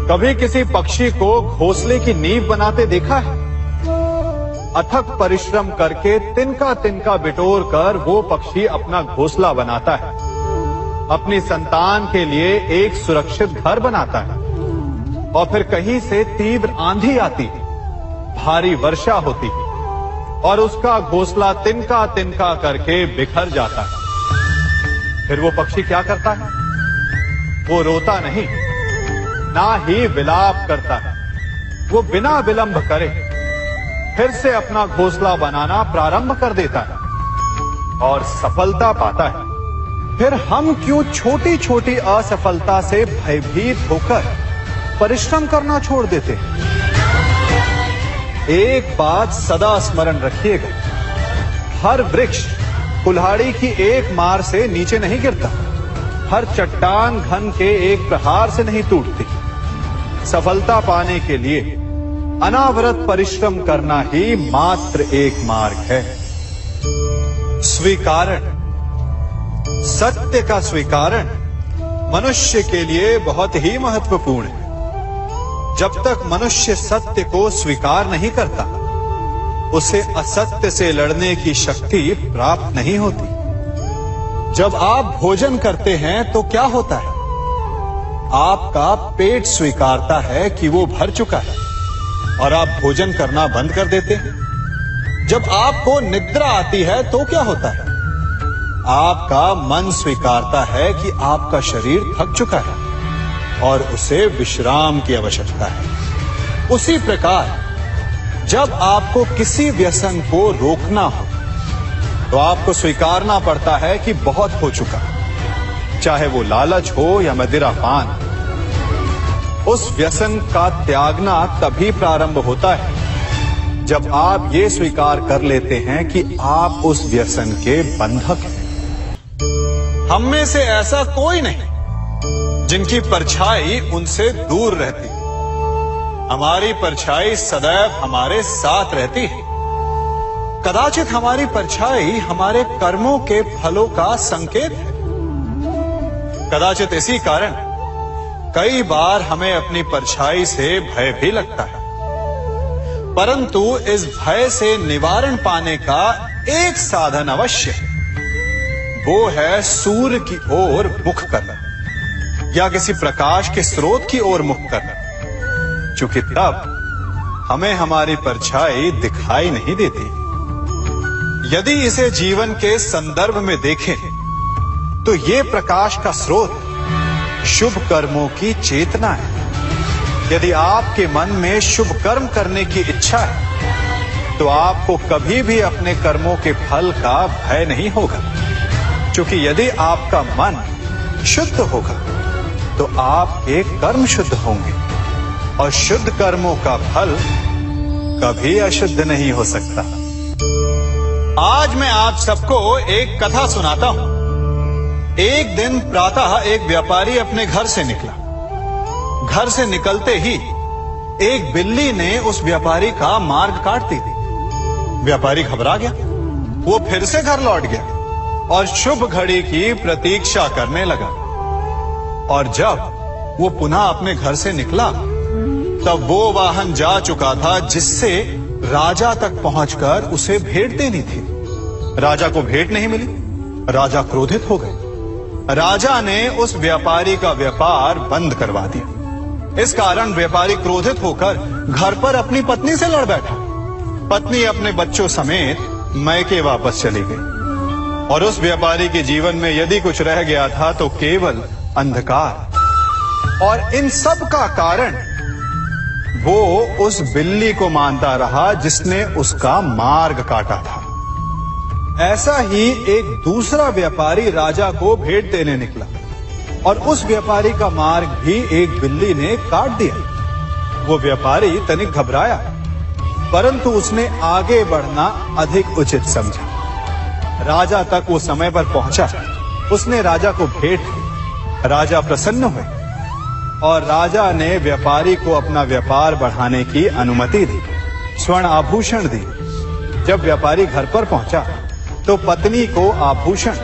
कभी किसी पक्षी को घोंसले की नींव बनाते देखा है? अथक परिश्रम करके तिनका तिनका बिटोर कर वो पक्षी अपना घोंसला बनाता है, अपनी संतान के लिए एक सुरक्षित घर बनाता है। और फिर कहीं से तीव्र आंधी आती है, भारी वर्षा होती है और उसका घोंसला तिनका तिनका करके बिखर जाता है। फिर वो पक्षी क्या करता है? वो रोता नहीं, ना ही विलाप करता है। वो बिना विलंब करे फिर से अपना घोंसला बनाना प्रारंभ कर देता है और सफलता पाता है। फिर हम क्यों छोटी छोटी असफलता से भयभीत होकर परिश्रम करना छोड़ देते हैं? एक बात सदा स्मरण रखिएगा, हर वृक्ष कुल्हाड़ी की एक मार से नीचे नहीं गिरता, हर चट्टान घन के एक प्रहार से नहीं टूटती। सफलता पाने के लिए अनावरत परिश्रम करना ही मात्र एक मार्ग है। स्वीकारण, सत्य का स्वीकारण मनुष्य के लिए बहुत ही महत्वपूर्ण है। जब तक मनुष्य सत्य को स्वीकार नहीं करता, उसे असत्य से लड़ने की शक्ति प्राप्त नहीं होती। जब आप भोजन करते हैं तो क्या होता है? आपका पेट स्वीकारता है कि वो भर चुका है और आप भोजन करना बंद कर देते हैं। जब आपको निद्रा आती है तो क्या होता है? आपका मन स्वीकारता है कि आपका शरीर थक चुका है और उसे विश्राम की आवश्यकता है। उसी प्रकार जब आपको किसी व्यसन को रोकना हो तो आपको स्वीकारना पड़ता है कि बहुत हो चुका, चाहे वो लालच हो या मदिरापान। उस व्यसन का त्यागना तभी प्रारंभ होता है जब आप ये स्वीकार कर लेते हैं कि आप उस व्यसन के बंधक हैं। हम में से ऐसा कोई नहीं जिनकी परछाई उनसे दूर रहती। हमारी परछाई सदैव हमारे साथ रहती है। कदाचित हमारी परछाई हमारे कर्मों के फलों का संकेत है। कदाचित इसी कारण कई बार हमें अपनी परछाई से भय भी लगता है, परंतु इस भय से निवारण पाने का एक साधन अवश्य है। वो है सूर्य की ओर मुख करना या किसी प्रकाश के स्रोत की ओर मुख करना, क्योंकि तब हमें हमारी परछाई दिखाई नहीं देती। यदि इसे जीवन के संदर्भ में देखें तो ये प्रकाश का स्रोत शुभ कर्मों की चेतना है। यदि आपके मन में शुभ कर्म करने की इच्छा है तो आपको कभी भी अपने कर्मों के फल का भय नहीं होगा, क्योंकि यदि आपका मन शुद्ध होगा तो आपके कर्म शुद्ध होंगे और शुद्ध कर्मों का फल कभी अशुद्ध नहीं हो सकता। आज मैं आप सबको एक कथा सुनाता हूं। एक दिन प्रातः एक व्यापारी अपने घर से निकला। घर से निकलते ही एक बिल्ली ने उस व्यापारी का मार्ग काट दी। व्यापारी घबरा गया। वो फिर से घर लौट गया और शुभ घड़ी की प्रतीक्षा करने लगा। और जब वो पुनः अपने घर से निकला तब वो वाहन जा चुका था जिससे राजा तक पहुंचकर उसे भेंट देनी थी। राजा को भेंट नहीं मिली। राजा क्रोधित हो गए। राजा ने उस व्यापारी का व्यापार बंद करवा दिया। इस कारण व्यापारी क्रोधित होकर घर पर अपनी पत्नी से लड़ बैठा। पत्नी अपने बच्चों समेत मैके वापस चली गई और उस व्यापारी के जीवन में यदि कुछ रह गया था तो केवल अंधकार। और इन सब का कारण वो उस बिल्ली को मानता रहा जिसने उसका मार्ग काटा था। ऐसा ही एक दूसरा व्यापारी राजा को भेंट देने निकला और उस व्यापारी का मार्ग भी एक बिल्ली ने काट दिया। वो व्यापारी तनिक घबराया, परंतु उसने आगे बढ़ना अधिक उचित समझा। राजा तक वो समय पर पहुंचा। उसने राजा को भेंट दी। राजा प्रसन्न हुए और राजा ने व्यापारी को अपना व्यापार बढ़ाने की अनुमति दी, स्वर्ण आभूषण दी। जब व्यापारी घर पर पहुंचा तो पत्नी को आभूषण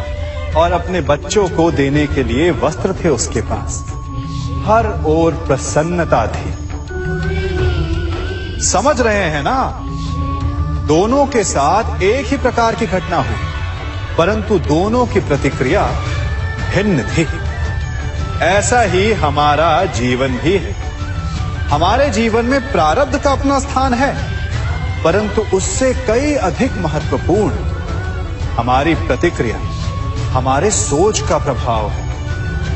और अपने बच्चों को देने के लिए वस्त्र थे उसके पास। हर ओर प्रसन्नता थी। समझ रहे हैं ना, दोनों के साथ एक ही प्रकार की घटना हुई, परंतु दोनों की प्रतिक्रिया भिन्न थी। ऐसा ही हमारा जीवन भी है। हमारे जीवन में प्रारब्ध का अपना स्थान है, परंतु उससे कई अधिक महत्वपूर्ण हमारी प्रतिक्रिया, हमारे सोच का प्रभाव है।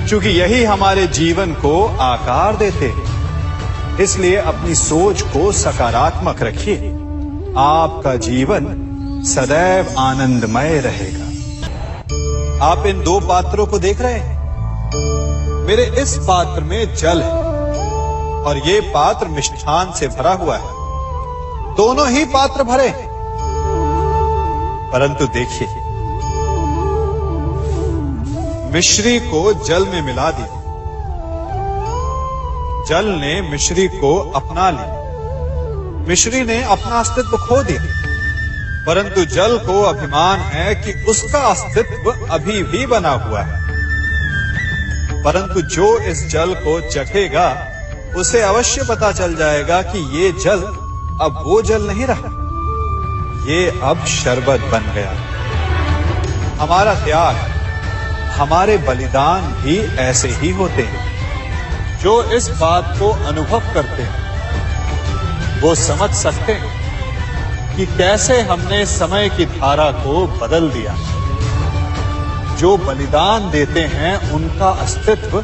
क्योंकि यही हमारे जीवन को आकार देते हैं। इसलिए अपनी सोच को सकारात्मक रखिए। आपका जीवन सदैव आनंदमय रहेगा। आप इन दो पात्रों को देख रहे हैं। मेरे इस पात्र में जल है और ये पात्र मिष्ठान से भरा हुआ है। दोनों ही पात्र भरे हैं, परंतु देखिए, मिश्री को जल में मिला दिया, जल ने मिश्री को अपना लिया, मिश्री ने अपना अस्तित्व खो दिया। परंतु जल को अभिमान है कि उसका अस्तित्व अभी भी बना हुआ है। परंतु जो इस जल को चखेगा उसे अवश्य पता चल जाएगा कि ये जल अब वो जल नहीं रहा, ये अब शरबत बन गया। हमारा त्याग, हमारे बलिदान भी ऐसे ही होते हैं। जो इस बात को अनुभव करते हैं वो समझ सकते हैं कि कैसे हमने समय की धारा को बदल दिया। जो बलिदान देते हैं उनका अस्तित्व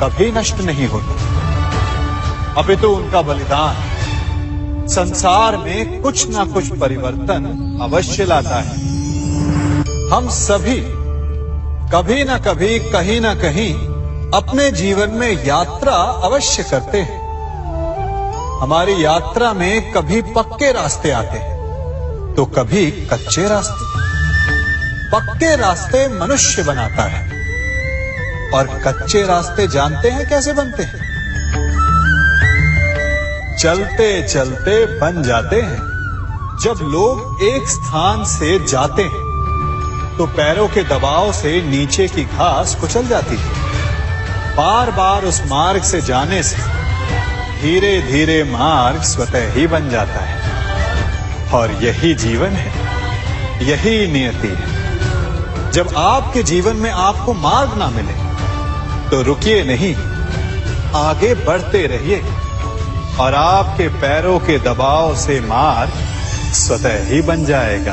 कभी नष्ट नहीं होता, अपितु उनका बलिदान संसार में कुछ ना कुछ परिवर्तन अवश्य लाता है। हम सभी कभी ना कभी, कहीं ना कहीं अपने जीवन में यात्रा अवश्य करते हैं। हमारी यात्रा में कभी पक्के रास्ते आते हैं तो कभी कच्चे रास्ते। पक्के रास्ते मनुष्य बनाता है और कच्चे रास्ते जानते हैं कैसे बनते हैं? चलते चलते बन जाते हैं। जब लोग एक स्थान से जाते हैं तो पैरों के दबाव से नीचे की घास कुचल जाती है। बार बार उस मार्ग से जाने से धीरे धीरे मार्ग स्वतः ही बन जाता है। और यही जीवन है, यही नियति है। जब आपके जीवन में आपको मार्ग ना मिले तो रुकिए नहीं, आगे बढ़ते रहिए और आपके पैरों के दबाव से मार्ग स्वतः ही बन जाएगा।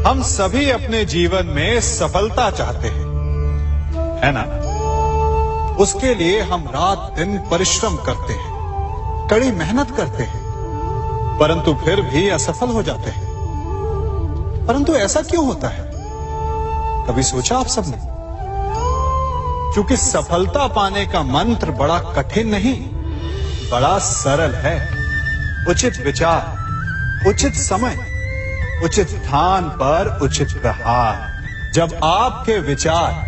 हम सभी अपने जीवन में सफलता चाहते हैं, है ना? उसके लिए हम रात दिन परिश्रम करते हैं, कड़ी मेहनत करते हैं, परंतु फिर भी असफल हो जाते हैं। परंतु ऐसा क्यों होता है? कभी सोचा आप सबने? क्योंकि सफलता पाने का मंत्र बड़ा कठिन नहीं, बड़ा सरल है। उचित विचार, उचित समय, उचित स्थान पर उचित प्रहार। जब आपके विचार,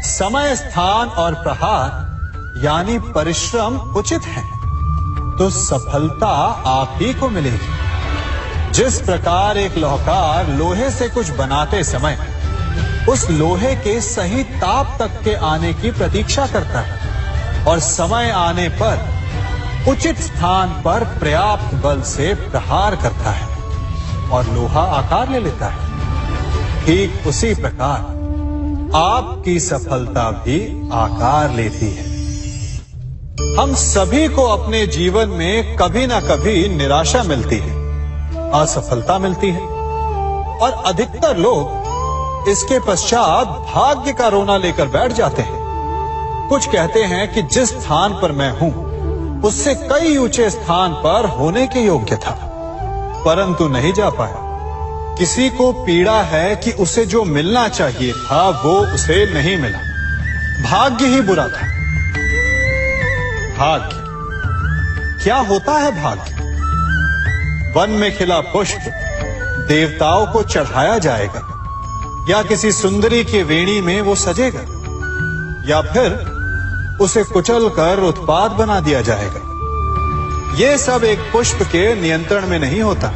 समय, स्थान और प्रहार यानी परिश्रम उचित है तो सफलता आप ही को मिलेगी। जिस प्रकार एक लोहार लोहे से कुछ बनाते समय उस लोहे के सही ताप तक के आने की प्रतीक्षा करता है और समय आने पर उचित स्थान पर पर्याप्त बल से प्रहार करता है और लोहा आकार ले लेता है, ठीक उसी प्रकार आपकी सफलता भी आकार लेती है। हम सभी को अपने जीवन में कभी ना कभी निराशा मिलती है, असफलता मिलती है और अधिकतर लोग इसके पश्चात भाग्य का रोना लेकर बैठ जाते हैं। कुछ कहते हैं कि जिस स्थान पर मैं हूं उससे कई ऊंचे स्थान पर होने के योग्य था, परंतु नहीं जा पाया। किसी को पीड़ा है कि उसे जो मिलना चाहिए था वो उसे नहीं मिला, भाग्य ही बुरा था। भाग्य क्या होता है? भाग्य वन में खिला पुष्प देवताओं को चढ़ाया जाएगा या किसी सुंदरी की वेणी में वो सजेगा या फिर उसे कुचलकर उत्पाद बना दिया जाएगा। ये सब एक पुष्प के नियंत्रण में नहीं होता,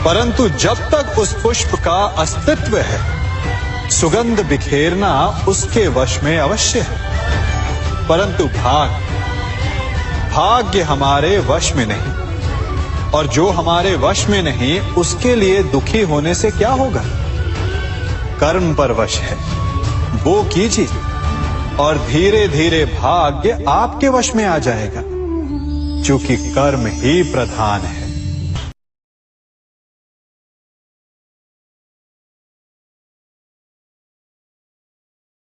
परंतु जब तक उस पुष्प का अस्तित्व है सुगंध बिखेरना उसके वश में अवश्य है। परंतु भाग्य हमारे वश में नहीं, और जो हमारे वश में नहीं उसके लिए दुखी होने से क्या होगा। कर्म पर वश है, वो कीजिए और धीरे धीरे भाग्य आपके वश में आ जाएगा, क्योंकि कर्म ही प्रधान है।